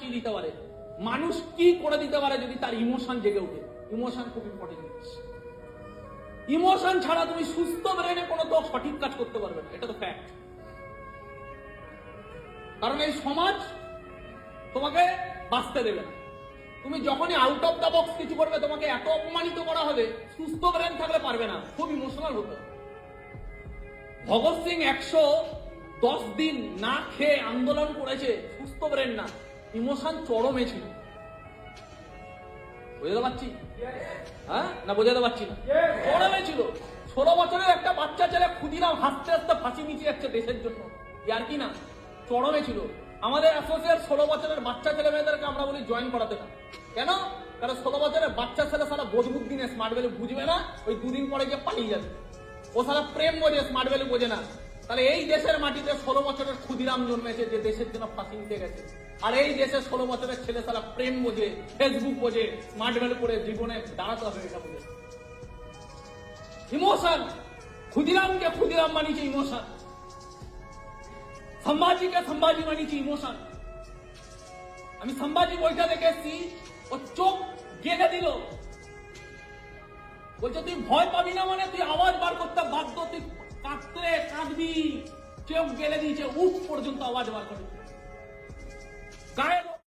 কি দিতে পারে, মানুষ কি করে দিতে পারে যদি তার ইমোশন জেগে ওঠে। ইমোশন খুব ইম্পর্টেন্ট জিনিস। ইমোশন ছাড়া তুমি সুস্থ ব্রেনে কোনো তো সঠিক কাজ করতে পারবে না, এটা তো ফ্যাক্ট। কারণ এই সমাজ তোমাকে বাঁচতে দেবে না। তুমি যখনই আউট অফ দ্য বক্স কিছু করবে তোমাকে এত অপমানিত করা হবে, সুস্থ ব্রেন থাকলে পারবে না, খুব ইমোশনাল হতে হবে। ভগৎ সিং 110 দিন না খেয়ে আন্দোলন করেছে, সুস্থ ব্রেন না, ইমোশন চরমে ছিল। বুঝতে পারছি? হ্যাঁ না বোঝাতে পারছি না? চরমে ছিল। 16 বছরের একটা বাচ্চা ছেলে ক্ষুদিরাম হাসতে হাসতে ফাঁসি মিশিয়ে যাচ্ছে দেশের জন্য, আর কি না, চরমে ছিল। আমাদের অ্যাসোসিয়েট 16 বছরের বাচ্চা ছেলে মেয়েদেরকে আমরা বলি জয়েন করাতে না। কেন? কারণ 16 বছরের বাচ্চা ছেলে সারা বোঝ বুদ্ধি নেই, স্মার্ট ভ্যালু বুঝবে না, ওই 2 দিন পরে গিয়ে পালিয়ে যাবে। ও সারা প্রেম বোঝে, স্মার্ট ভ্যালু বোঝে না। তাহলে এই দেশের মাটিতে 16 বছরের ক্ষুদিরাম জন্মেছে যে দেশের জন্য ফাঁসি নিতে গেছে, আর এই দেশের 16 বছরের ছেলে সারা প্রেম বোঝে, ফেসবুক বোঝে, স্মার্ট ভ্যালু করে জীবনে দাঁড়াতে হবে, এটা বোঝে। ইমোশন, ক্ষুদিরামকে ক্ষুদিরাম মানিয়েছে ইমোশন, সম্ভাজিকে সম্ভাজি মানিয়েছে ইমোশন। আমি সম্ভাজি বইটা দেখে এসছি, ও চোখ গেলে দিল, বলছে তুই ভয় পাবি না মানে তুই আওয়াজ বার করতে বাধ্য, তুই কাঁদতে কাঁদবি, চোখ গেলে দিয়েছে, উঠ পর্যন্ত আওয়াজ বার করে।